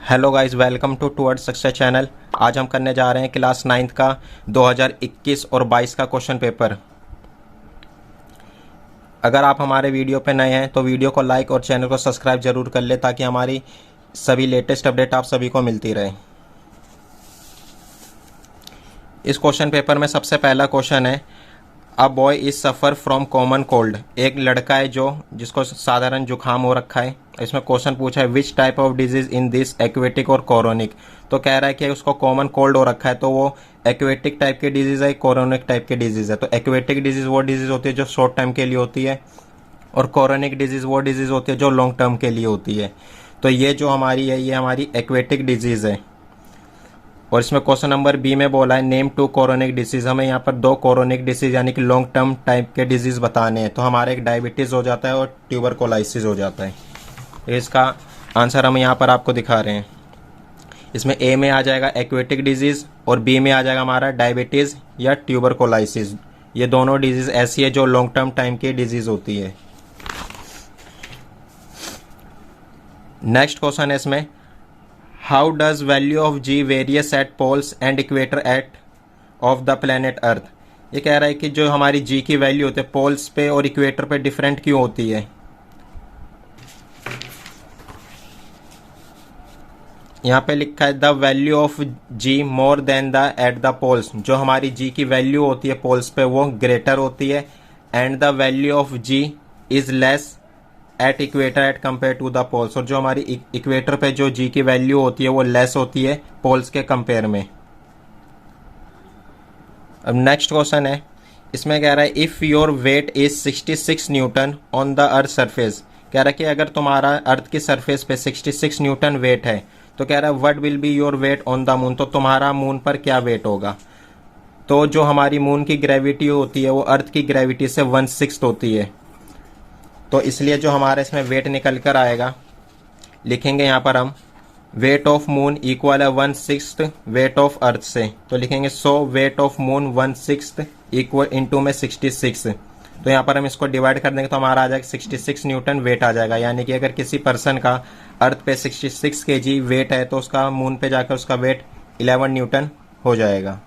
Hello guys, welcome to towards success channel. आज हम करने जा रहे हैं क्लास 9th का 2021 और 22 का क्वेश्चन पेपर। अगर आप हमारे वीडियो पे नए हैं तो वीडियो को लाइक और चैनल को सब्सक्राइब जरूर कर ले ताकि हमारी सभी लेटेस्ट अपडेट आप सभी को मिलती रहे। इस क्वेश्चन पेपर में सबसे पहला क्वेश्चन है, a boy is suffer from common cold. एक लड़का है जिसको साधारण जुकाम हो रखा है। इसमें क्वेश्चन पूछा है which type of disease in this aquatic और कोरोनिक। तो कह रहा है कि उसको कॉमन कोल्ड हो रखा है, तो वो एक्वेटिक टाइप की डिजीज है, कोरोनिक टाइप की डिजीज है। तो एक्वेटिक डिजीज वो डिजीज होती है जो शॉर्ट टर्म के लिए होती है, और कोरोनिक डिजीज वो डिजीज होती है जो लॉन्ग टर्म के लिए होती है। तो ये जो हमारी है, ये हमारी एक्वेटिक डिजीज है। और इसमें क्वेश्चन नंबर बी में बोला है नेम टू कोरोनिक डिसीज। हमें यहाँ पर दो कोरोनिक डिसीज यानी कि लॉन्ग टर्म टाइप के डिजीज बताने हैं। तो हमारा एक डायबिटीज हो जाता है और ट्यूबरकुलोसिस हो जाता है। इसका आंसर हम यहाँ पर आपको दिखा रहे हैं। इसमें ए में आ जाएगा एक्वेटिक डिजीज और बी में आ जाएगा हमारा डायबिटीज या ट्यूबरकुलोसिस। ये दोनों डिजीज ऐसी है जो लॉन्ग टर्म टाइम की डिजीज होती है। नेक्स्ट क्वेश्चन है इसमें, how does value of g varies at poles and equator at of the planet earth. ये कह रहा है कि जो हमारी जी की वैल्यू होती है पोल्स पे और इक्वेटर पे डिफरेंट क्यों होती है। यहाँ पे लिखा है the value of g more than the at the poles. जो हमारी जी की वैल्यू होती है पोल्स पे वो ग्रेटर होती है, and the value of g is less at equator at compare to the poles. और जो हमारी इक्वेटर पे जो जी की वैल्यू होती है वो लेस होती है पोल्स के कंपेयर में। अब नेक्स्ट क्वेश्चन है, इसमें कह रहा है if your weight is 66 Newton on the earth surface. कह रहा है कि अगर तुम्हारा अर्थ की सरफेस पे 66 न्यूटन वेट है, तो कह रहा है what will be your weight on the moon. तो तुम्हारा मून पर क्या वेट होगा। तो जो हमारी मून की ग्रेविटी होती है वो अर्थ की ग्रेविटी से 1/6 होती है। तो इसलिए जो हमारे इसमें वेट निकल कर आएगा, लिखेंगे यहाँ पर हम वेट ऑफ मून इक्वल है 1/6 वेट ऑफ अर्थ से। तो लिखेंगे so weight of moon 1/6 equal into में 66। तो यहाँ पर हम इसको डिवाइड कर देंगे तो हमारा आ जाएगा 66 न्यूटन वेट आ जाएगा। यानी कि अगर किसी पर्सन का अर्थ पे 66 kg वेट है तो उसका मून पे जाकर उसका वेट 11 न्यूटन हो जाएगा।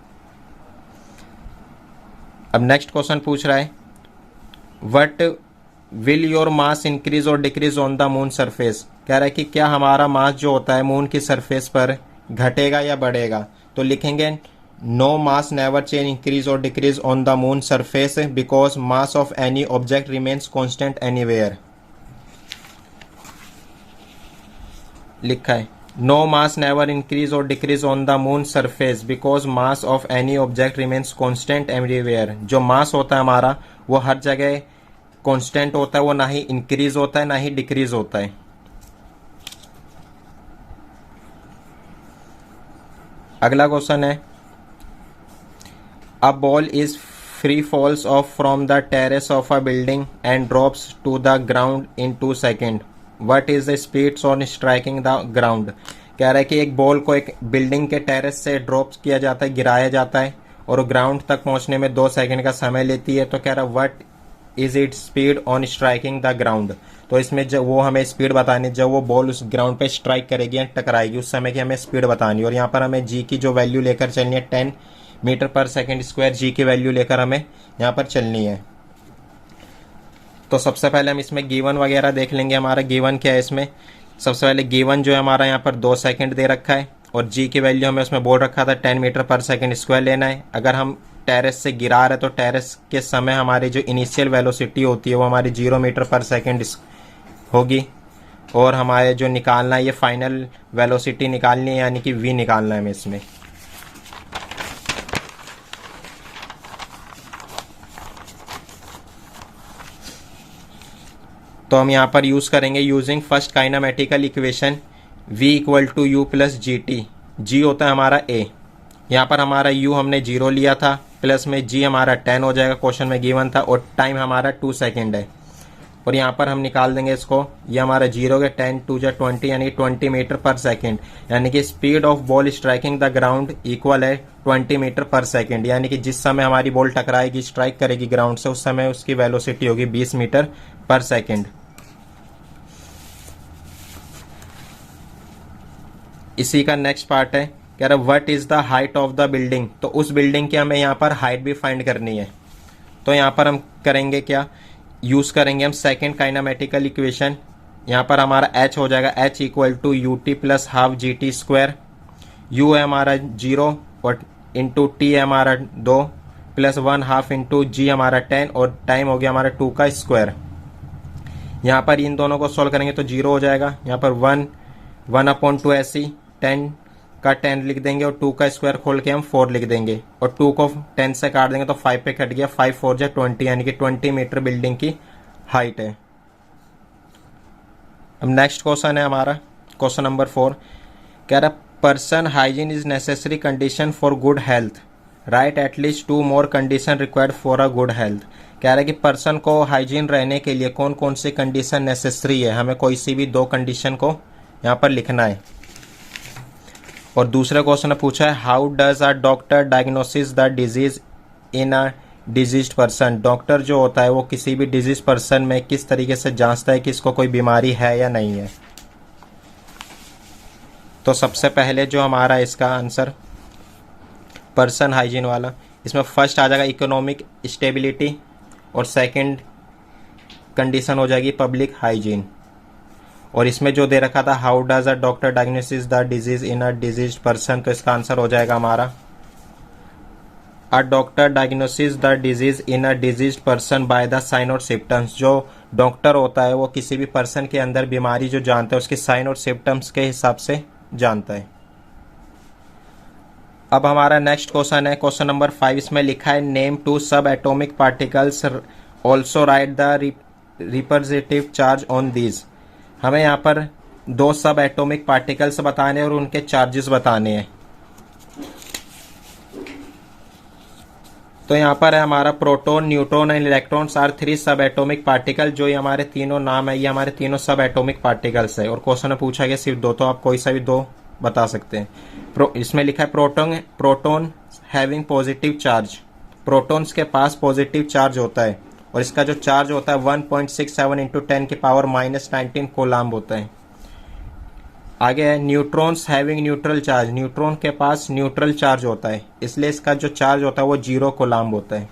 अब नेक्स्ट क्वेश्चन पूछ रहा है what will your mass increase और decrease on the moon surface. कह रहा है कि क्या हमारा मास जो होता है मून की सरफेस पर घटेगा या बढ़ेगा। तो लिखेंगे नो मास नेवर चेंज इंक्रीज और decrease on the moon surface because mass of any object remains constant anywhere. लिखा है नो मास नेवर इंक्रीज और decrease on the moon surface because mass of any object remains constant everywhere. जो मास होता है हमारा वो हर जगह कांस्टेंट होता है, वो ना ही इंक्रीज होता है ना ही डिक्रीज होता है। अगला क्वेश्चन है a ball is free falls off from the terrace of a building and drops to the ground in 2 second. What is the speed on striking the ground. कह रहा है कि एक बॉल को एक बिल्डिंग के टेरेस से ड्रॉप किया जाता है, गिराया जाता है, और ग्राउंड तक पहुंचने में 2 सेकेंड का समय लेती है। तो कह रहा है what is it speed on striking the ground. तो इसमें जब वो हमें स्पीड बतानी, जब वो बॉल उस ग्राउंड पे स्ट्राइक करेगी या टकराएगी उस समय की हमें स्पीड बतानी। और यहाँ पर हमें जी की जो वैल्यू लेकर चलनी है 10 मीटर पर सेकेंड स्क्वायर जी की वैल्यू लेकर हमें यहाँ पर चलनी है। तो सबसे पहले हम इसमें गिवन वगैरह देख लेंगे। हमारा गिवन क्या है इसमें, सबसे पहले गिवन जो है हमारा यहाँ पर 2 सेकेंड दे रखा है और जी की वैल्यू हमें उसमें बोल रखा था 10 मीटर पर सेकेंड स्क्वायर लेना है। अगर हम टेरेस से गिरा रहे तो टेरेस के समय हमारी जो इनिशियल वेलोसिटी होती है वो हमारी 0 मीटर पर सेकेंड होगी, और हमारे जो निकालना है ये फाइनल वेलोसिटी निकालनी है यानी कि v निकालना है हमें इसमें। तो हम यहाँ पर यूज करेंगे using first kinematical equation v equal to u plus g t. G होता है हमारा a, यहाँ पर हमारा u हमने 0 लिया था, प्लस में g हमारा 10 हो जाएगा, क्वेश्चन में गिवन था, और टाइम हमारा 2 सेकेंड है। और यहाँ पर हम निकाल देंगे इसको, ये हमारा 0 के 10 2 जा 20 यानी 20 मीटर पर सेकेंड। यानी कि speed of ball striking the ground equal है 20 मीटर पर सेकेंड। यानी कि जिस समय हमारी बॉल टकराएगी स्ट्राइक करेगी ग्राउंड से उस समय उसकी वेलोसिटी होगी 20 मीटर पर सेकेंड। इसी का नेक्स्ट पार्ट है, कह रहा what is the height of the building. तो उस बिल्डिंग की हमें यहाँ पर हाइट भी फाइंड करनी है। तो यहाँ पर हम करेंगे क्या, यूज करेंगे हम सेकेंड काइनामेटिकल इक्वेशन। यहाँ पर हमारा h हो जाएगा h equal to u t plus half g t square. u है हमारा 0 और इंटू टी है हमारा 2 प्लस 1/2 इंटू जी हमारा 10 और टाइम हो गया हमारा 2 का स्क्वायर। यहाँ पर इन दोनों को सॉल्व करेंगे तो 0 हो जाएगा। यहाँ पर 1/2 ऐसी 10 का 10 लिख देंगे और 2 का स्क्वायर खोल के हम 4 लिख देंगे और 2 को 10 से काट देंगे तो 5 पे कट गया, 5 4 जा 20 यानी कि 20 मीटर बिल्डिंग की हाइट है। अब नेक्स्ट क्वेश्चन है हमारा क्वेश्चन नंबर 4, कह रहा person hygiene is necessary condition for good health, right at least 2 more condition required for a good health. कह रहा है कि पर्सन को हाइजीन रहने के लिए कौन कौन सी कंडीशन नेसेसरी है, हमें कोई सी भी 2 कंडीशन को यहाँ पर लिखना है। और दूसरा क्वेश्चन पूछा है how does a doctor diagnosis the disease in a diseased person. Doctor जो होता है वो किसी भी डिजीज पर्सन में किस तरीके से जांचता है कि इसको कोई बीमारी है या नहीं है। तो सबसे पहले जो हमारा इसका आंसर पर्सन हाइजीन वाला, इसमें फर्स्ट आ जाएगा इकोनॉमिक स्टेबिलिटी और सेकंड कंडीशन हो जाएगी पब्लिक हाइजीन। और इसमें जो दे रखा था how does a doctor diagnosis the disease in a disease person, तो इसका आंसर हो जाएगा हमारा a doctor diagnosis the disease in a disease person by the sign और सिम्टम्स। जो डॉक्टर होता है वो किसी भी पर्सन के अंदर बीमारी जो जानता है उसके साइन और सिम्टम्स के हिसाब से जानता है। अब हमारा नेक्स्ट क्वेश्चन है क्वेश्चन नंबर 5, इसमें लिखा है नेम 2 सब atomic particles also write the representative charge on these. हमें यहाँ पर 2 सब एटॉमिक पार्टिकल्स बताने और उनके चार्जेस बताने हैं। तो यहाँ पर है हमारा proton, neutron and electrons are 3 सब एटॉमिक पार्टिकल। जो ये हमारे तीनों नाम है ये हमारे तीनों सब एटॉमिक पार्टिकल्स है। और क्वेश्चन में पूछा गया सिर्फ 2, तो आप कोई सा भी 2 बता सकते हैं। इसमें लिखा है proton having positive charge. Protons के पास पॉजिटिव चार्ज होता है और इसका जो चार्ज होता है 1.67 इंटू 10 की पावर -19 कोलाम्ब होता है। आगे है neutrons having neutral charge. Neutron के पास न्यूट्रल चार्ज होता है इसलिए इसका जो चार्ज होता है वो 0 कोलाम्ब होता है।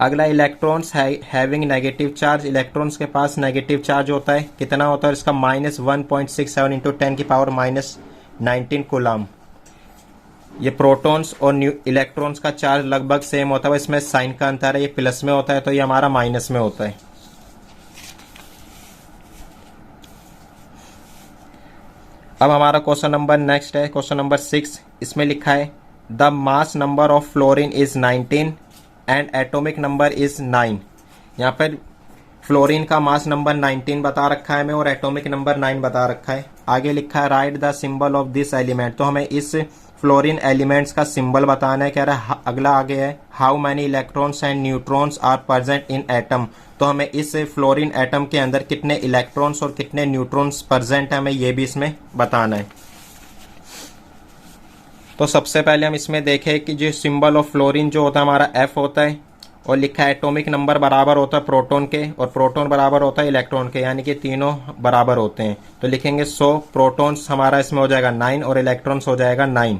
अगला electrons having negative charge. Electrons के पास नेगेटिव चार्ज होता है, कितना होता है इसका -1.67 इंटू 10 की पावर -19 कोलाम्ब। ये प्रोटॉन्स और इलेक्ट्रॉन्स का चार्ज लगभग सेम होता है, इसमें साइन का अंतर है, ये प्लस में होता है तो ये हमारा माइनस में होता है। अब हमारा क्वेश्चन नंबर नेक्स्ट है क्वेश्चन नंबर 6, इसमें लिखा है the mass number of fluorine is 19 and atomic number is 9। यहाँ पर फ्लोरीन का मास नंबर 19 बता रखा है हमें और एटॉमिक नंबर 9 बता रखा है। आगे लिखा है right the symbol of this element. तो हमें इस फ्लोरीन एलिमेंट्स का सिंबल बताना है। कह रहा है अगला आगे है how many electrons and neutrons are present in atom. तो हमें इस फ्लोरीन एटम के अंदर कितने इलेक्ट्रॉन्स और कितने न्यूट्रॉन्स प्रेजेंट है हमें ये भी इसमें बताना है। तो सबसे पहले हम इसमें देखें कि जो सिंबल ऑफ फ्लोरीन जो होता है हमारा F होता है और लिखा है एटॉमिक नंबर बराबर होता है प्रोटॉन के और प्रोटॉन बराबर होता है इलेक्ट्रॉन के, यानी कि तीनों बराबर होते हैं। तो लिखेंगे 100 प्रोटॉन्स हमारा इसमें हो जाएगा 9 और इलेक्ट्रॉन्स हो जाएगा 9।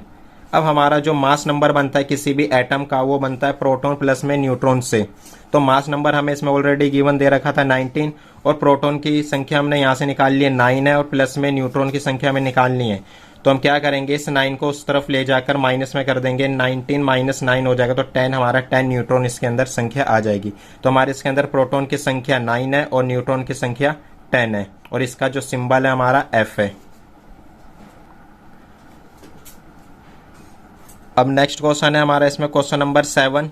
अब हमारा जो मास नंबर बनता है किसी भी एटम का वो बनता है प्रोटॉन प्लस में न्यूट्रॉन से। तो मास नंबर हमें इसमें ऑलरेडी गिवन दे रखा था 19 और प्रोटॉन की संख्या हमने यहाँ से निकाल ली है 9 है और प्लस में न्यूट्रॉन की संख्या हमें निकालनी है। तो हम क्या करेंगे इस 9 को उस तरफ ले जाकर माइनस में कर देंगे, 19 माइनस 9 हो जाएगा तो 10 हमारा 10 न्यूट्रॉन इसके अंदर संख्या आ जाएगी। तो हमारे इसके अंदर प्रोटॉन की संख्या 9 है और न्यूट्रॉन की संख्या 10 है और इसका जो सिंबल है हमारा F है। अब नेक्स्ट क्वेश्चन है हमारा इसमें क्वेश्चन नंबर 7,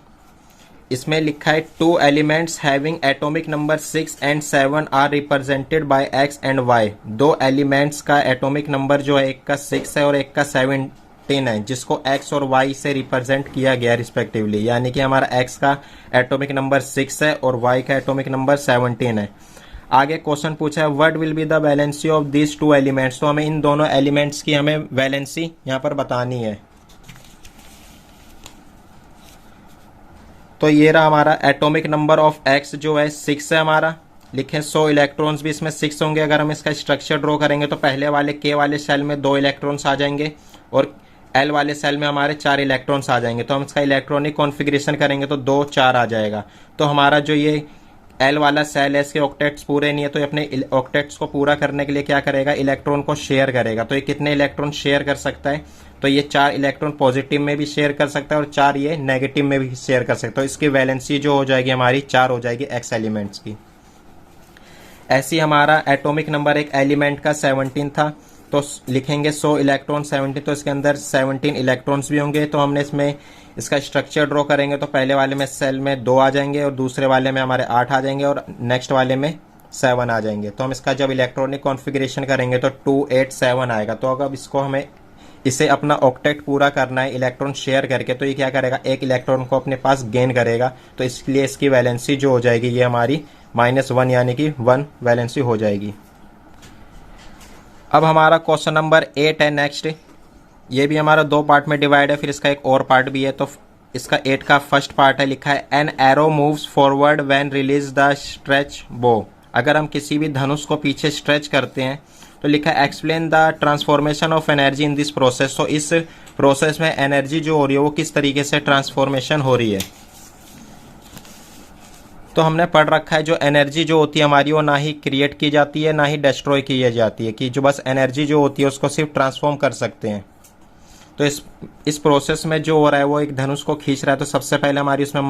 इसमें लिखा है 2 elements having atomic number 6 and 7 are represented by x and y। 2 elements का एटॉमिक नंबर जो है एक का 6 है और एक का 17 है जिसको x और y से रिप्रेजेंट किया गया रिस्पेक्टिवली, यानी कि हमारा x का एटॉमिक नंबर 6 है और y का एटॉमिक नंबर 17 है। आगे क्वेश्चन पूछा है what will be the valency of these 2 elements. तो हमें इन दोनों एलिमेंट्स की हमें वैलेंसी यहाँ पर बतानी है। तो ये रहा हमारा एटॉमिक नंबर ऑफ x जो है 6 है हमारा लिखें 100 इलेक्ट्रॉन्स भी इसमें 6 होंगे। अगर हम इसका स्ट्रक्चर ड्रॉ करेंगे तो पहले वाले के वाले सेल में 2 इलेक्ट्रॉन्स आ जाएंगे और एल वाले सेल में हमारे 4 इलेक्ट्रॉन्स आ जाएंगे। तो हम इसका इलेक्ट्रॉनिक कॉन्फ़िगरेशन करेंगे तो 2 4 आ जाएगा। तो हमारा जो ये एल वाला सेल है इसके ऑक्टेट्स पूरे नहीं है, तो ये अपने ऑक्टेट्स को पूरा करने के लिए क्या करेगा, इलेक्ट्रॉन को शेयर करेगा। तो ये कितने इलेक्ट्रॉन शेयर कर सकता है, तो ये 4 इलेक्ट्रॉन पॉजिटिव में भी शेयर कर सकता है और 4 ये नेगेटिव में भी शेयर कर सकता है। तो इसकी वैलेंसी जो हो जाएगी हमारी 4 हो जाएगी एक्स एलिमेंट्स की। ऐसी हमारा एटॉमिक नंबर एक एलिमेंट का 17 था, तो लिखेंगे 100 इलेक्ट्रॉन 17, तो इसके अंदर 17 इलेक्ट्रॉन्स भी होंगे। तो हमने इसमें इसका स्ट्रक्चर ड्रॉ करेंगे तो पहले वाले में सेल में 2 आ जाएंगे और दूसरे वाले में हमारे 8 आ जाएंगे और नेक्स्ट वाले में 7 आ जाएंगे। तो हम इसका जब इलेक्ट्रॉनिक कॉन्फ़िगरेशन करेंगे तो 2 8 7 आएगा। तो अगर इसको हमें इसे अपना ऑक्टेट पूरा करना है इलेक्ट्रॉन शेयर करके, तो ये क्या करेगा, एक इलेक्ट्रॉन को अपने पास गेन करेगा। तो इसलिए इसकी वैलेंसी जो हो जाएगी ये हमारी -1 यानी कि 1 वैलेंसी हो जाएगी। अब हमारा क्वेश्चन नंबर 8 है नेक्स्ट। ये भी हमारा 2 पार्ट में डिवाइड है, फिर इसका एक और पार्ट भी है। तो इसका 8 का फर्स्ट पार्ट है, लिखा है an arrow moves forward when release the stretch बो। अगर हम किसी भी धनुष को पीछे स्ट्रेच करते हैं तो लिखा है explain the transformation of energy in this process. तो इस प्रोसेस में एनर्जी जो हो रही है वो किस तरीके से ट्रांसफॉर्मेशन हो रही है। तो हमने पढ़ रखा है जो एनर्जी जो होती है हमारी वो ना ही क्रिएट की जाती है ना ही डिस्ट्रॉय की जाती है, कि जो बस एनर्जी जो होती है उसको सिर्फ ट्रांसफॉर्म कर सकते हैं। तो इस प्रोसेस में जो हो रहा है वो एक धनुष को खींच रहा है। तो सबसे पहले हमारी उसमें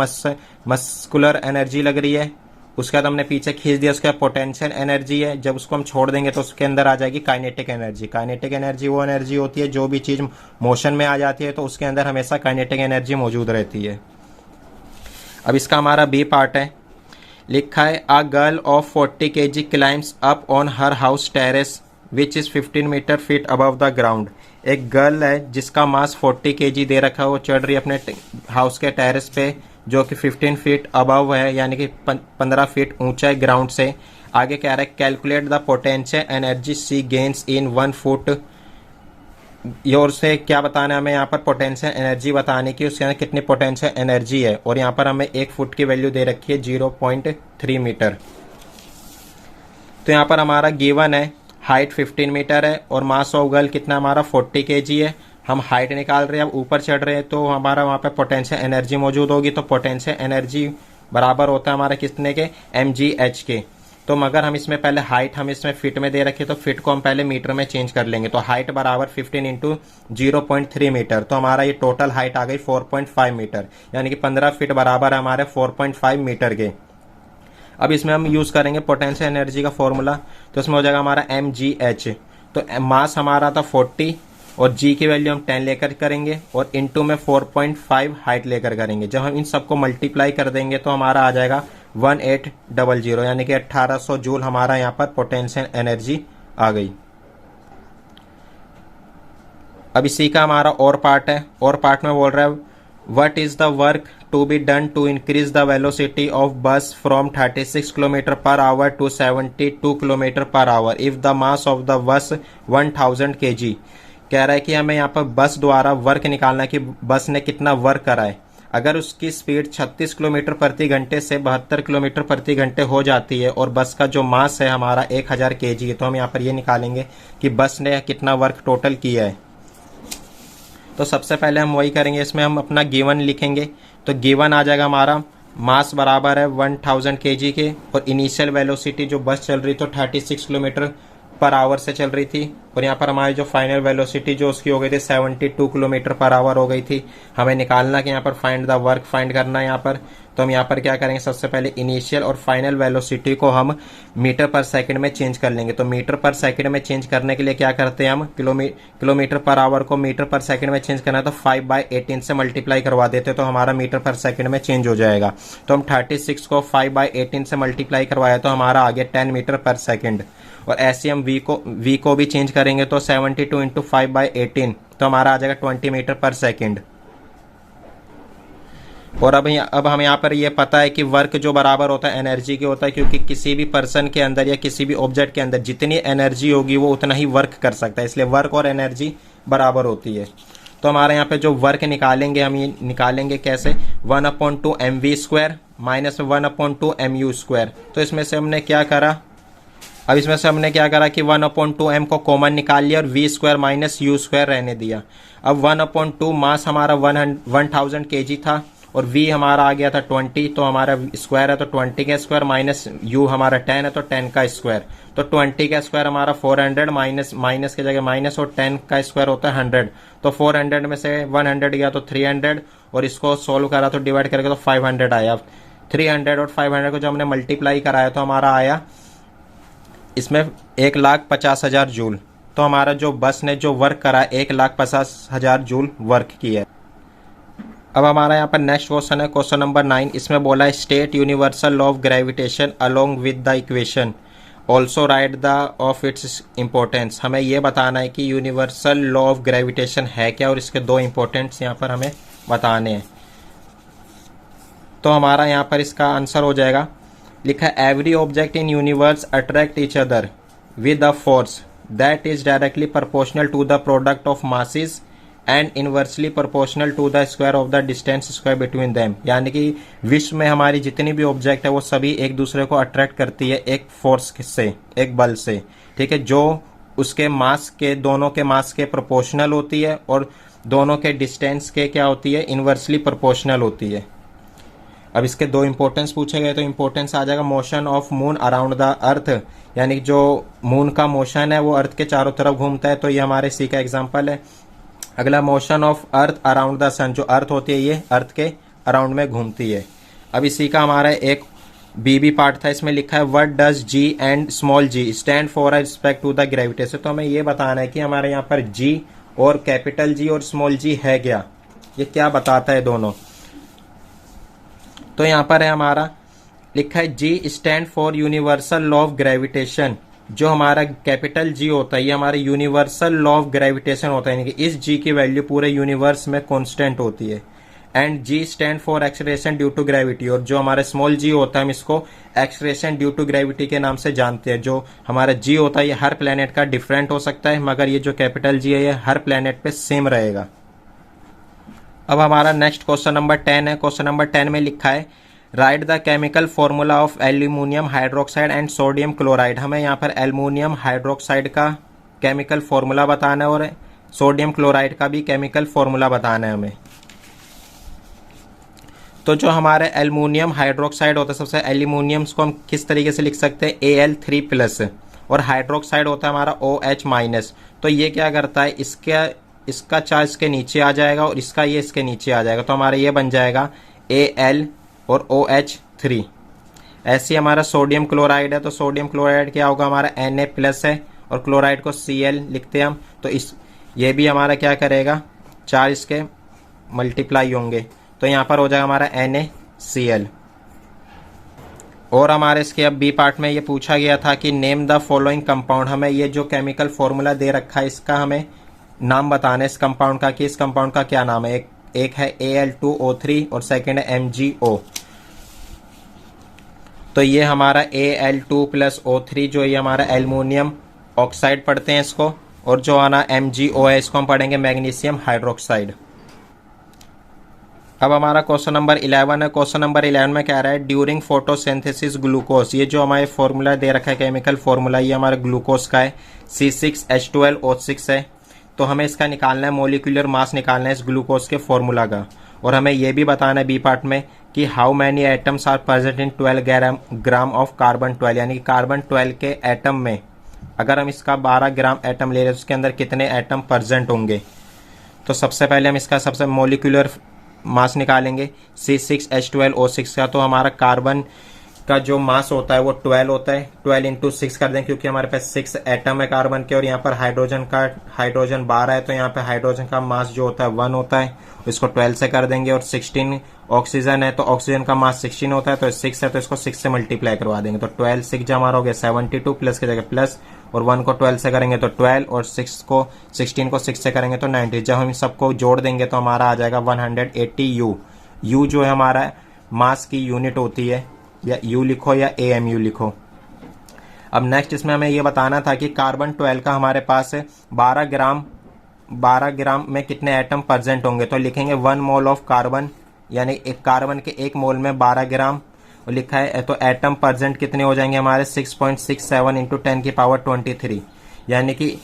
मस्कुलर एनर्जी लग रही है, उसके बाद हमने पीछे खींच दिया, उसके बाद पोटेंशियल एनर्जी है। जब उसको हम छोड़ देंगे तो उसके अंदर आ जाएगी काइनेटिक एनर्जी। काइनेटिक एनर्जी वो एनर्जी होती है जो भी चीज़ मोशन में आ जाती है तो उसके अंदर हमेशा काइनेटिक एनर्जी मौजूद रहती है। अब इसका हमारा बी पार्ट है, लिखा है a girl of 40 kg climbs up on her house terrace which is 15 meter feet above the ground. एक गर्ल है जिसका मास 40 kg दे रखा है, वो चढ़ रही है अपने हाउस के टेरेस पे जो कि 15 फीट अबव है, यानी कि 15 फीट ऊंचा है ग्राउंड से। आगे कह रहा है calculate the potential energy she gains in 1 foot. Your से क्या बताना है हमें, यहाँ पर पोटेंशियल एनर्जी बताने की, उसके अंदर कितनी पोटेंशियल एनर्जी है। और यहाँ पर हमें 1 फुट की वैल्यू दे रखी है 0.3 मीटर। तो यहाँ पर हमारा गिवन है हाइट 15 मीटर है और मास ऑफ गर्ल कितना हमारा 40 kg है। हम हाइट निकाल रहे हैं, अब ऊपर चढ़ रहे हैं तो हमारा वहाँ पे पोटेंशियल एनर्जी मौजूद होगी। तो पोटेंशियल एनर्जी बराबर होता है हमारा कितने के, mgh के। तो मगर हम इसमें पहले हाइट हम इसमें फिट में दे रखे तो फिट को हम पहले मीटर में चेंज कर लेंगे। तो हाइट बराबर 15 इंटू 0.3 मीटर, तो हमारा ये टोटल हाइट आ गई 4.5 मीटर, यानी कि 15 फीट बराबर है हमारे 4.5 मीटर के। अब इसमें हम यूज करेंगे पोटेंशियल एनर्जी का फॉर्मूला, तो इसमें हो जाएगा हमारा mgh। तो मास हमारा था 40 और g की वैल्यू हम 10 लेकर करेंगे और इंटू में 4.5 हाइट लेकर करेंगे। जब हम इन सबको मल्टीप्लाई कर देंगे तो हमारा आ जाएगा 1800, यानी कि 1800 जूल हमारा यहाँ पर पोटेंशियल एनर्जी आ गई। अब इसी का हमारा और पार्ट है, और पार्ट में बोल रहा है what is the work to be done to increase the velocity of bus from 36 kilometre per hour to 72 kilometre per hour if the mass of the bus 1000 kg। कह रहा है कि हमें यहाँ पर बस द्वारा वर्क निकालना कि बस ने कितना वर्क करा है। अगर उसकी स्पीड 36 किलोमीटर प्रति घंटे से 72 किलोमीटर प्रति घंटे हो जाती है और बस का जो मास है हमारा 1000 kg है, तो हम यहाँ पर ये निकालेंगे कि बस ने कितना वर्क टोटल किया है। तो सबसे पहले हम वही करेंगे, इसमें हम अपना गिवन लिखेंगे। तो गिवन आ जाएगा हमारा मास बराबर है 1000 kg के और इनिशियल वेलोसिटी जो बस चल रही तो 36 किलोमीटर पर आवर से चल रही थी, और यहाँ पर हमारी जो फाइनल वेलोसिटी जो उसकी हो गई थी 72 किलोमीटर पर आवर हो गई थी। हमें निकालना कि यहाँ पर फाइंड द वर्क फाइंड करना है यहाँ पर। तो हम यहाँ पर क्या करेंगे, सबसे पहले इनिशियल और फाइनल वेलोसिटी को हम मीटर पर सेकंड में चेंज कर लेंगे। तो मीटर पर सेकंड में चेंज करने के लिए क्या करते हैं हम, किलोमीटर पर आवर को मीटर पर सेकंड में चेंज करना है तो 5/18 से मल्टीप्लाई करवा देते तो हमारा मीटर पर सेकंड में चेंज हो जाएगा। तो हम 36 को 5/18 से मल्टीप्लाई करवाया तो हमारा आ गया 10 मीटर पर सेकंड। और ऐसे हम v को भी चेंज करेंगे तो 72 इंटू 5/18 तो हमारा आ जाएगा 20 मीटर पर सेकंड। और अब हम यहाँ पर ये पता है कि वर्क जो बराबर होता है एनर्जी के होता है, क्योंकि किसी भी पर्सन के अंदर या किसी भी ऑब्जेक्ट के अंदर जितनी एनर्जी होगी वो उतना ही वर्क कर सकता है, इसलिए वर्क और एनर्जी बराबर होती है। तो हमारे यहाँ पे जो वर्क निकालेंगे हम ये निकालेंगे कैसे, 1/2 mv² माइनस 1/2 mu²। तो इसमें से हमने क्या करा, अब इसमें से हमने क्या करा कि 1/2 m को कॉमन निकाल लिया और v² माइनस u² रहने दिया। अब 1/2 मास हमारा 1000 kg था और v हमारा आ गया था 20, तो हमारा स्क्वायर है तो 20 का स्क्वायर माइनस u हमारा 10 है तो 10 का स्क्वायर, तो 20 का स्क्वायर हमारा 400 माइनस की जगह माइनस और 10 का स्क्वायर होता है 100, तो 400 में से 100 गया तो 300 और इसको सोल्व करा तो डिवाइड करके तो 500 आया। 300 और 500 को जब हमने मल्टीप्लाई कराया तो हमारा आया इसमें 1,50,000 जूल। तो हमारा जो बस ने जो वर्क करा 1,50,000 जूल वर्क किया है। अब हमारा यहाँ पर नेक्स्ट क्वेश्चन है क्वेश्चन नंबर 9। इसमें बोला है state universal law of gravitation along with the equation, also write the of its importance. हमें ये बताना है कि यूनिवर्सल लॉ ऑफ ग्रेविटेशन है क्या और इसके दो इंपॉर्टेंट्स यहाँ पर हमें बताने हैं। तो हमारा यहाँ पर इसका आंसर हो जाएगा, लिखा है every object in universe attract each other with a force that is directly proportional to the product of masses and inversely proportional to the square of the distance square between them. यानी कि विश्व में हमारी जितनी भी object है वो सभी एक दूसरे को अट्रैक्ट करती है एक फोर्स से, एक बल से, ठीक है, जो उसके मास के, दोनों के मास के प्रोपोर्शनल होती है और दोनों के डिस्टेंस के क्या होती है, इनवर्सली प्रोपोर्शनल होती है। अब इसके दो इंपॉर्टेंस पूछे गए तो इंपॉर्टेंस आ जाएगा motion of moon around the earth, यानी कि जो मून का मोशन है वो अर्थ के चारों तरफ घूमता है, तो ये हमारे सी का एग्जांपल है। अगला motion of earth around the sun, जो अर्थ होती है ये अर्थ के अराउंड में घूमती है। अब इसी का हमारा एक बी पार्ट था, इसमें लिखा है what does G and small g stand for respect to the gravitation. तो हमें ये बताना है कि हमारे यहाँ पर जी और कैपिटल जी और स्मॉल जी है क्या, ये क्या बताता है दोनों। तो यहाँ पर है हमारा लिखा है G stand for universal law of gravitation. जो हमारा कैपिटल जी होता है ये हमारे यूनिवर्सल लॉ ऑफ ग्रेविटेशन होता है, यानी कि इस जी की वैल्यू पूरे यूनिवर्स में कांस्टेंट होती है। And g stand for acceleration due to gravity, और जो हमारा स्मॉल जी होता है हम इसको एक्सलेरेशन ड्यू टू ग्रेविटी के नाम से जानते हैं। जो हमारा जी होता है ये हर प्लेनेट का डिफरेंट हो सकता है, मगर ये जो कैपिटल जी है ये हर प्लेनेट पे सेम रहेगा। अब हमारा नेक्स्ट क्वेश्चन नंबर 10 है। क्वेश्चन नंबर 10 में लिखा है right the chemical formula of aluminium hydroxide and sodium chloride. हमें यहाँ पर एल्यूमिनियम हाइड्रोक्साइड का केमिकल फॉर्मूला बताना है और सोडियम क्लोराइड का भी केमिकल फॉर्मूला बताना है हमें। तो जो हमारे एल्यूमिनियम हाइड्रोक्साइड होता है, सबसे एल्यूमिनियम को हम किस तरीके से लिख सकते हैं, Al3+ और हाइड्रोक्साइड होता है हमारा OH-। तो ये क्या करता है, इसका चार्ज इसके नीचे आ जाएगा और इसका ये इसके नीचे आ जाएगा, तो हमारा ये बन जाएगा Al और OH3। ऐसे हमारा सोडियम क्लोराइड है, तो सोडियम क्लोराइड क्या होगा, हमारा Na+ है और क्लोराइड को Cl लिखते हैं हम, तो ये भी हमारा क्या करेगा, चार्ज इसके मल्टीप्लाई होंगे, तो यहाँ पर हो जाएगा हमारा NaCl। और हमारे इसके अब बी पार्ट में ये पूछा गया था कि नेम द फॉलोइंग कंपाउंड। हमें ये जो केमिकल फॉर्मूला दे रखा है इसका हमें नाम बताना है इस कंपाउंड का, कि इस कंपाउंड का क्या नाम है। एक है Al2O3 और सेकेंड है MgO। तो ये हमारा Al2+O3 जो ये हमारा एल्यूमिनियम ऑक्साइड पढ़ते हैं इसको, और जो आना MgO है इसको हम पढ़ेंगे मैग्नीशियम हाइड्रोक्साइड। अब हमारा क्वेश्चन नंबर 11 है। क्वेश्चन नंबर 11 में कह रहा है ड्यूरिंग फोटोसिंथेसिस ग्लूकोज। ये जो हमारे फॉर्मूला दे रखा है केमिकल फॉर्मूला, ये हमारे ग्लूकोज का है C6H12O6 है। तो हमें इसका निकालना है, मोलिकुलर मास निकालना है इस ग्लूकोज के फॉर्मूला का, और हमें यह भी बताना है बी पार्ट में कि how many atoms are present in 12 gram of carbon 12, यानी कि कार्बन 12 के एटम में अगर हम इसका 12 ग्राम एटम ले रहे हैं उसके अंदर कितने एटम प्रेजेंट होंगे। तो सबसे पहले हम इसका सबसे मोलिकुलर मास निकालेंगे C6H12O6 का। तो हमारा कार्बन का जो मास होता है वो 12 होता है, 12 इंटू 6 कर दें क्योंकि हमारे पास 6 एटम है कार्बन के, और यहाँ पर हाइड्रोजन 12 है, तो यहाँ पे हाइड्रोजन का मास जो होता है 1 होता है, इसको 12 से कर देंगे। और 16 ऑक्सीजन है, तो ऑक्सीजन का मास 16 होता है, तो 6 है तो इसको 6 से मल्टीप्लाई करवा देंगे। तो 12 6 जो हमारा हो गया 72, प्लस की जगह प्लस, और 1 को 12 से करेंगे तो 12, और 16 को 6 से करेंगे तो 90। जब हम सबको जोड़ देंगे तो हमारा आ जाएगा 180 U। U जो है हमारा मास की यूनिट होती है, या U लिखो या AMU लिखो। अब नेक्स्ट इसमें हमें ये बताना था कि कार्बन 12 का हमारे पास 12 ग्राम 12 ग्राम में कितने एटम प्रेजेंट होंगे, तो लिखेंगे 1 मोल ऑफ कार्बन, यानी एक कार्बन के 1 मोल में 12 ग्राम और लिखा है, तो एटम प्रेजेंट कितने हो जाएंगे हमारे 6.67 इंटू 10⁻23, यानी कि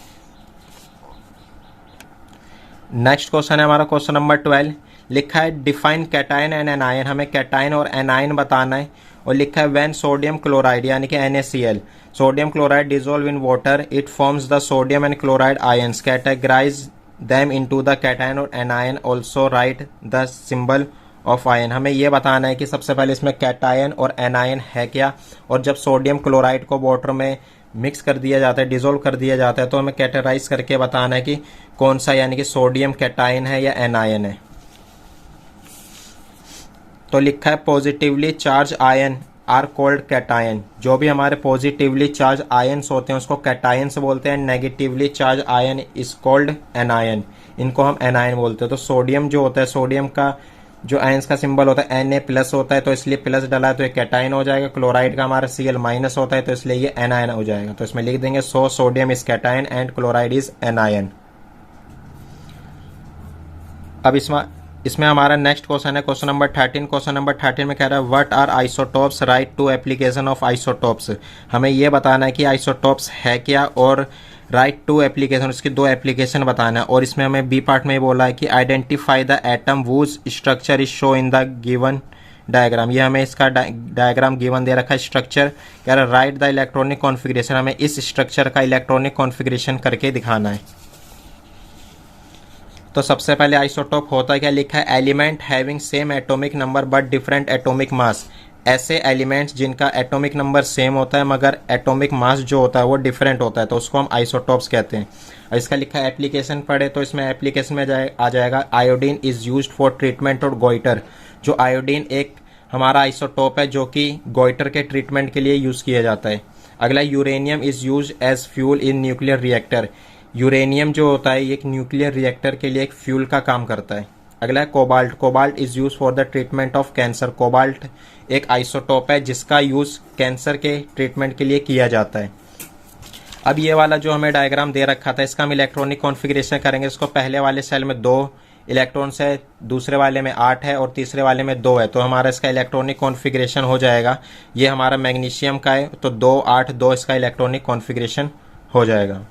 नेक्स्ट क्वेश्चन है हमारा क्वेश्चन नंबर 12। लिखा है डिफाइन कैटायन एंड एनायन, हमें कैटायन और एनायन बताना है और लिखा है व्हेन सोडियम क्लोराइड यानी कि NaCl, sodium chloride dissolve in water it forms the sodium and chloride ions, categorise them into the cation और anion, also write the symbol of ion. हमें यह बताना है कि सबसे पहले इसमें कैटायन और एनायन है क्या, और जब सोडियम क्लोराइड को वाटर में मिक्स कर दिया जाता है, डिजोल्व कर दिया जाता है, तो हमें कैटेगराइज करके बताना है कि कौन सा, यानी कि सोडियम कैटायन है या एनायन है। तो लिखा है positively charge ion are called cation, जो भी हमारे पॉजिटिवली चार्ज आयन्स होते हैं उसको कैटायंस बोलते हैं, negatively charge ion is called anion, इनको हम एनायन बोलते हैं। तो सोडियम जो होता है, सोडियम का जो आयंस का सिंबल होता है Na+ होता है, तो इसलिए प्लस डला है तो ये कैटायन हो जाएगा। क्लोराइड का हमारा Cl- होता है तो इसलिए ये एनायन हो जाएगा। तो इसमें लिख देंगे so sodium is cation and chloride is anion. अब इसमें हमारा नेक्स्ट क्वेश्चन है क्वेश्चन नंबर 13। क्वेश्चन नंबर 13 में कह रहा है what are isotopes, write to application of isotopes. हमें यह बताना है कि आइसोटोप्स है क्या और राइट टू एप्लीकेशन, उसकी 2 एप्लीकेशन बताना है। और इसमें हमें बी पार्ट में ये बोला है कि identify the atom whose structure is show in the given diagram. ये हमें इसका डायग्राम गिवन दे रखा है, स्ट्रक्चर कह रहा है राइट द इलेक्ट्रॉनिक कॉन्फ़िगरेशन, हमें इस स्ट्रक्चर का इलेक्ट्रॉनिक कॉन्फ़िगरेशन करके दिखाना है। तो सबसे पहले आइसोटोप होता क्या, लिखा है element having same atomic number but different atomic mass, ऐसे एलिमेंट्स जिनका एटॉमिक नंबर सेम होता है मगर एटॉमिक मास जो होता है वो डिफरेंट होता है, तो उसको हम आइसोटोप्स कहते हैं। और इसका लिखा है एप्लीकेशन पढ़े, तो इसमें एप्लीकेशन में आ जाएगा iodine is used for treatment और गोइटर। जो आयोडीन एक हमारा आइसोटोप है जो कि गोइटर के ट्रीटमेंट के लिए यूज़ किया जाता है। अगला uranium is use as fuel in nuclear reactor, uranium जो होता है एक न्यूक्लियर रिएक्टर के लिए एक फ्यूल का काम करता है। अगला है cobalt, cobalt is use for the treatment of cancer, cobalt एक आइसोटोप है जिसका यूज कैंसर के ट्रीटमेंट के लिए किया जाता है। अब ये वाला जो हमें डायग्राम दे रखा था इसका हम इलेक्ट्रॉनिक कॉन्फ़िगरेशन करेंगे। इसको पहले वाले सेल में 2 इलेक्ट्रॉन्स है, दूसरे वाले में 8 है और तीसरे वाले में 2 है, तो हमारा इसका इलेक्ट्रॉनिक कॉन्फ़िगरेशन हो जाएगा। ये हमारा मैग्नीशियम का है तो 2 8 2 इसका इलेक्ट्रॉनिक कॉन्फ़िगरेशन हो जाएगा।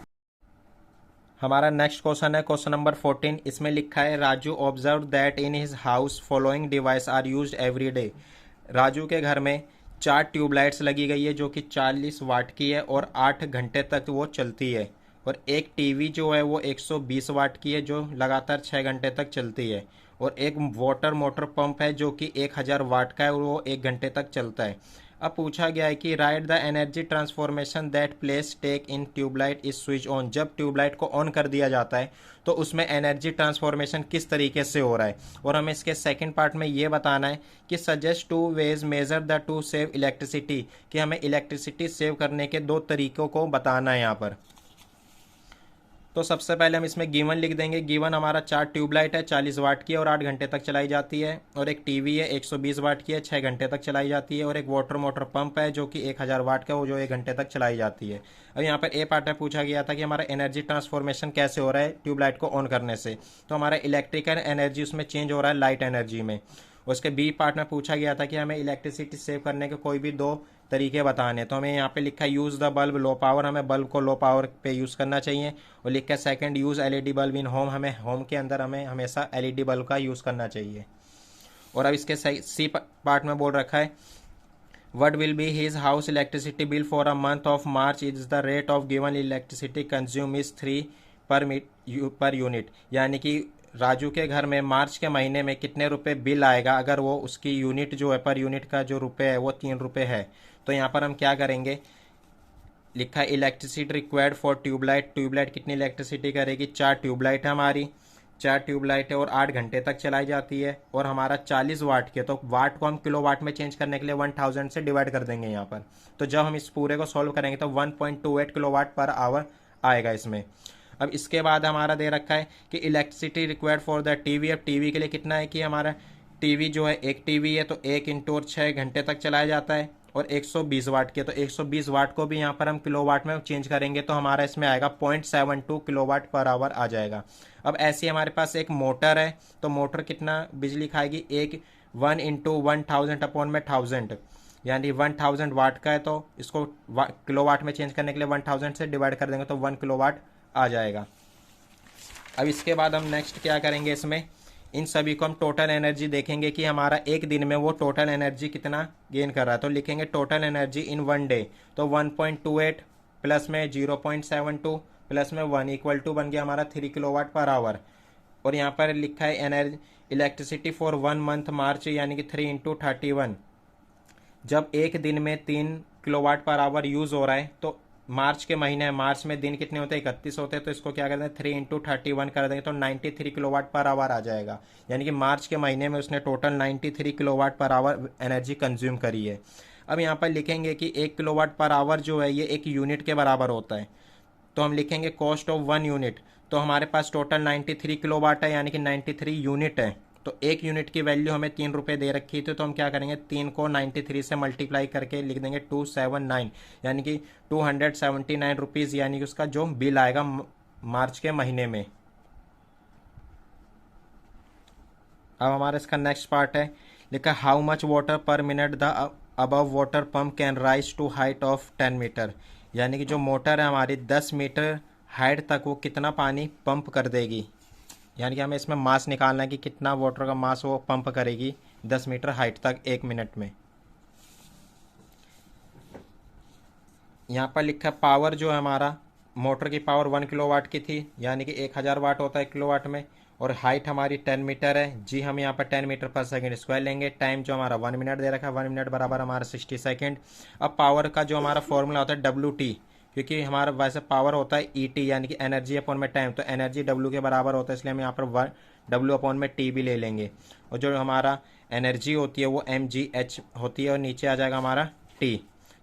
हमारा नेक्स्ट क्वेश्चन है क्वेश्चन नंबर 14। इसमें लिखा है Raju observe that in his house following device are used every day. Raju के घर में 4 ट्यूबलाइट्स लगी गई है जो कि 40 वाट की है और 8 घंटे तक वो चलती है, और एक टीवी जो है वो 120 वाट की है जो लगातार 6 घंटे तक चलती है, और एक वाटर मोटर पंप है जो कि 1000 वाट का है और वो 1 घंटे तक चलता है। अब पूछा गया है कि write the energy transformation that place take in tubelight is switch on. जब ट्यूबलाइट को ऑन कर दिया जाता है तो उसमें एनर्जी ट्रांसफॉर्मेशन किस तरीके से हो रहा है, और हमें इसके सेकंड पार्ट में ये बताना है कि suggest 2 ways measure the to save electricity, कि हमें इलेक्ट्रिसिटी सेव करने के 2 तरीकों को बताना है यहाँ पर। तो सबसे पहले हम इसमें गिवन लिख देंगे। गिवन हमारा 4 ट्यूबलाइट है 40 वाट की है और 8 घंटे तक चलाई जाती है, और एक टीवी है 120 वाट की है 6 घंटे तक चलाई जाती है, और एक वाटर मोटर पंप है जो कि 1000 वाट का है जो 1 घंटे तक चलाई जाती है। अब यहाँ पर ए पार्ट में पूछा गया था कि हमारा एनर्जी ट्रांसफॉर्मेशन कैसे हो रहा है ट्यूबलाइट को ऑन करने से, तो हमारा इलेक्ट्रिकल एनर्जी उसमें चेंज हो रहा है लाइट एनर्जी में। उसके बी पार्ट में पूछा गया था कि हमें इलेक्ट्रिसिटी सेव करने के कोई भी 2 तरीके बताने, तो हमें यहाँ पे लिखा है use the bulb low power, हमें बल्ब को लो पावर पे यूज़ करना चाहिए। और लिखा है सेकंड यूज़ एलईडी बल्ब इन होम, हमें होम के अंदर हमें हमेशा एलईडी बल्ब का यूज़ करना चाहिए। और अब इसके सी पार्ट में बोल रखा है what will be his house electricity bill for a month of March is the rate of given electricity consume is 3 per unit, यानी कि राजू के घर में मार्च के महीने में कितने रुपए बिल आएगा अगर वो उसकी यूनिट जो है पर यूनिट का जो रुपए है वो 3 रुपये है। तो यहाँ पर हम क्या करेंगे, लिखा है electricity required for tubelight, tubelight कितनी इलेक्ट्रिसिटी करेगी, 4 ट्यूबलाइट है हमारी, 4 ट्यूबलाइट है और 8 घंटे तक चलाई जाती है, और हमारा 40 वाट के, तो वाट को हम किलो वाट में चेंज करने के लिए 1000 से डिवाइड कर देंगे यहाँ पर। तो जब हम इस पूरे को सॉल्व करेंगे तो 1.28 किलो वाट पर आवर आएगा इसमें। अब इसके बाद हमारा दे रखा है कि electricity required for the TV. अब टीवी के लिए कितना है कि हमारा टीवी जो है एक टीवी है तो 1 इंटू 6 घंटे तक चलाया जाता है, और 120 वाट की है, तो 120 वाट को भी यहाँ पर हम किलोवाट में चेंज करेंगे तो हमारा इसमें आएगा 0.72 किलोवाट पर आवर आ जाएगा। अब ऐसी हमारे पास एक मोटर है, तो मोटर कितना बिजली खाएगी, एक 1 इंटू 1000 अपॉन में 1000, यानी 1000 वाट का है तो इसको किलोवाट में चेंज करने के लिए 1000 से डिवाइड कर देंगे तो 1 किलोवाट आ जाएगा। अब इसके बाद हम नेक्स्ट क्या करेंगे, इसमें इन सभी को हम टोटल एनर्जी देखेंगे कि हमारा एक दिन में वो टोटल एनर्जी कितना गेन कर रहा है। तो लिखेंगे टोटल एनर्जी इन 1 डे, तो 1.28 प्लस में 0.72 प्लस में 1 इक्वल टू बन गया हमारा 3 किलोवाट पर आवर। और यहाँ पर लिखा है एनर्जी इलेक्ट्रिसिटी फॉर 1 मंथ मार्च, यानी कि 3 इंटू 31। जब एक दिन में 3 किलोवाट पर आवर यूज हो रहा है तो मार्च के महीने, मार्च में दिन कितने होते हैं, 31 होते हैं, तो इसको क्या करते हैं 3 इंटू 31 कर देंगे तो 93 किलोवाट पर आवर आ जाएगा। यानी कि मार्च के महीने में उसने total 93 kilowatt per hour energy consume करी है। अब यहाँ पर लिखेंगे कि 1 किलोवाट पर आवर जो है ये 1 यूनिट के बराबर होता है, तो हम लिखेंगे कॉस्ट ऑफ 1 यूनिट। तो हमारे पास टोटल 93 किलोवाट है, यानी कि 93 यूनिट है, तो 1 यूनिट की वैल्यू हमें 3 रुपये दे रखी थी, तो हम क्या करेंगे 3 को 93 से मल्टीप्लाई करके लिख देंगे 279, यानी कि 279 रुपीज़, यानी कि उसका जो बिल आएगा मार्च के महीने में। अब हमारा इसका नेक्स्ट पार्ट है, लिखा how much water per minute the above water pump can rise to height of 10 metre, यानी कि जो मोटर है हमारी 10 मीटर हाइट तक वो कितना पानी पंप कर देगी। यानी कि हमें इसमें मास निकालना है कि कितना वाटर का मास वो पंप करेगी 10 मीटर हाइट तक 1 मिनट में। यहाँ पर लिखा पावर जो है हमारा मोटर की पावर 1 किलोवाट की थी, यानी कि 1000 वाट होता है किलोवाट में, और हाइट हमारी 10 मीटर है जी, हम यहाँ पर 10 मीटर पर सेकंड स्क्वायर लेंगे। टाइम जो हमारा 1 मिनट दे रखा है, 1 मिनट बराबर हमारा 60 सेकंड। अब पावर का जो हमारा फॉर्मूला होता है WT, क्योंकि हमारा वैसे पावर होता है ET, यानी कि एनर्जी अपॉन में टाइम, तो एनर्जी W के बराबर होता है, इसलिए हम यहाँ पर W अपॉन में T भी ले लेंगे। और जो हमारा एनर्जी होती है वो mgh होती है, और नीचे आ जाएगा हमारा T।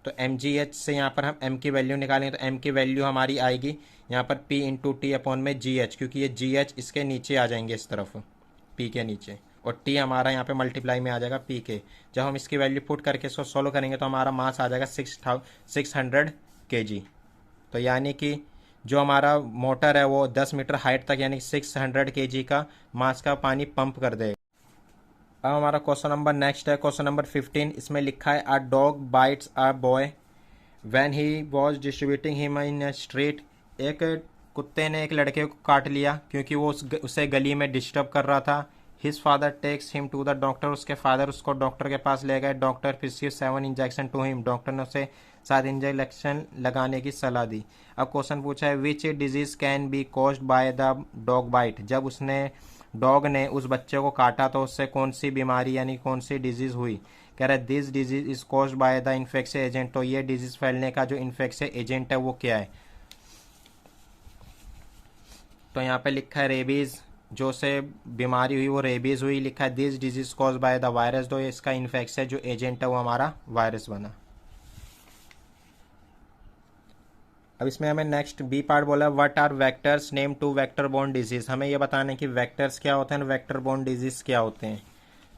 तो mgh से यहाँ पर हम m की वैल्यू निकालेंगे, तो m की वैल्यू हमारी आएगी यहाँ पर P इंटू टी अपॉन में gh, क्योंकि ये gh इसके नीचे आ जाएंगे इस तरफ P के नीचे, और T हमारा यहाँ पे मल्टीप्लाई में आ जाएगा P के। जब हम इसकी वैल्यू पुट करके इसको सोल्व करेंगे तो हमारा मास आ जाएगा 600 kg। तो यानी कि जो हमारा मोटर है वो 10 मीटर हाइट तक यानी 600 kg का मास का पानी पंप कर देगा। अब हमारा क्वेश्चन नंबर नेक्स्ट है, क्वेश्चन नंबर 15। इसमें लिखा है a dog bytes a boy when he was distributing him in a street. एक कुत्ते ने एक लड़के को काट लिया क्योंकि वो उसे गली में डिस्टर्ब कर रहा था। His father takes him to the doctor, उसके फादर उसको डॉक्टर के पास ले गए। Doctor prescribe 7 injection to him, doctor ने उसे 7 इंजेक्शन लगाने की सलाह दी। अब क्वेश्चन पूछा है which disease can be caused by the dog bite. जब उसने डॉग ने उस बच्चे को काटा तो उससे कौन सी बीमारी यानी कौन सी डिजीज हुई। कह रहा है this disease is caused by the infection agent, तो ये डिजीज फैलने का जो इन्फेक्शन एजेंट है वो क्या है। तो यहाँ पे लिखा है रेबीज, जो से बीमारी हुई वो रेबीज हुई। लिखा है this disease cause by the virus, तो इसका इन्फेक्शन जो एजेंट है वो हमारा वायरस बना। अब इसमें हमें नेक्स्ट बी पार्ट बोला what are vectors name two vector borne disease. हमें ये बताना है कि वेक्टर्स क्या होते हैं, वेक्टर बोर्न डिजीज क्या होते हैं।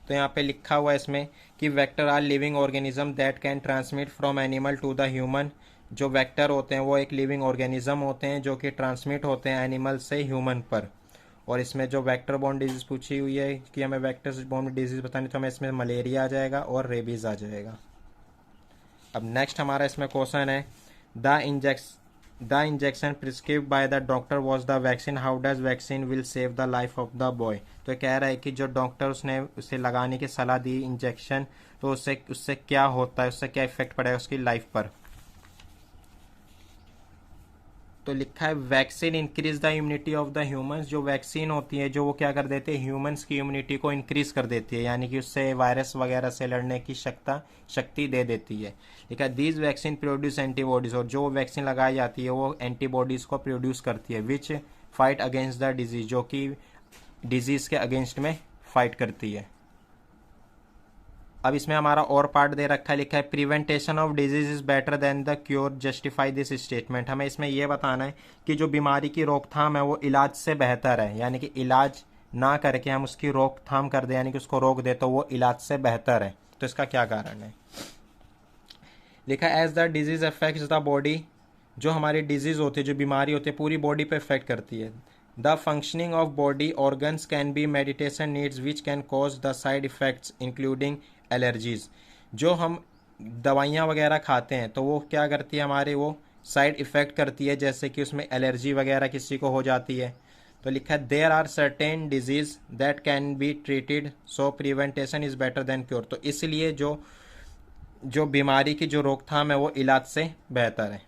तो यहाँ पे लिखा हुआ है इसमें कि vector are living organism that can transmit from animal to the human. जो वेक्टर होते हैं वो एक लिविंग ऑर्गेनिज्म होते हैं जो कि ट्रांसमिट होते हैं एनिमल से ह्यूमन पर। और इसमें जो वेक्टर बोर्न डिजीज पूछी हुई है कि हमें वेक्टर बोर्न डिजीज बतानी, तो हमें इसमें मलेरिया आ जाएगा और रेबीज आ जाएगा। अब नेक्स्ट हमारा इसमें क्वेश्चन है the injection prescribed by the doctor was the vaccine, how does vaccine will save the life of the boy. तो कह रहा है कि जो डॉक्टर उसने उसे लगाने की सलाह दी इंजेक्शन, तो उससे क्या होता है, उससे क्या इफेक्ट पड़ेगा उसकी लाइफ पर। तो लिखा है vaccine increase the immunity of the humans. जो वैक्सीन होती है जो वो क्या कर देते हैं ह्यूमंस की इम्यूनिटी को इंक्रीज कर देती है, यानी कि उससे वायरस वगैरह से लड़ने की शक्ति दे देती है। लिखा है दीज वैक्सीन प्रोड्यूस एंटीबॉडीज, और जो वैक्सीन लगाई जाती है वो एंटीबॉडीज को प्रोड्यूस करती है विच फाइट अगेंस्ट द डिजीज, जो कि डिजीज के अगेंस्ट में फाइट करती है। अब इसमें हमारा और पार्ट दे रखा है, लिखा है prevention of disease is better then the cure, justify this statement. हमें इसमें यह बताना है कि जो बीमारी की रोकथाम है वो इलाज से बेहतर है, यानी कि इलाज ना करके हम उसकी रोकथाम कर दें यानी कि उसको रोक दे तो वो इलाज से बेहतर है। तो इसका क्या कारण है। लिखा as the disease affects the body, जो हमारी डिजीज होती है, जो बीमारी होती है, पूरी बॉडी पे इफेक्ट करती है। The functioning of body organs can be meditation needs which can cause the side effects including allergies. जो हम दवाइयाँ वगैरह खाते हैं तो वो क्या करती है, हमारे वो साइड इफेक्ट करती है, जैसे कि उसमें एलर्जी वगैरह किसी को हो जाती है। तो लिखा है there are certain disease that can be treated so prevention is better than cure. तो इसलिए जो जो बीमारी की जो रोकथाम है वो इलाज से बेहतर है।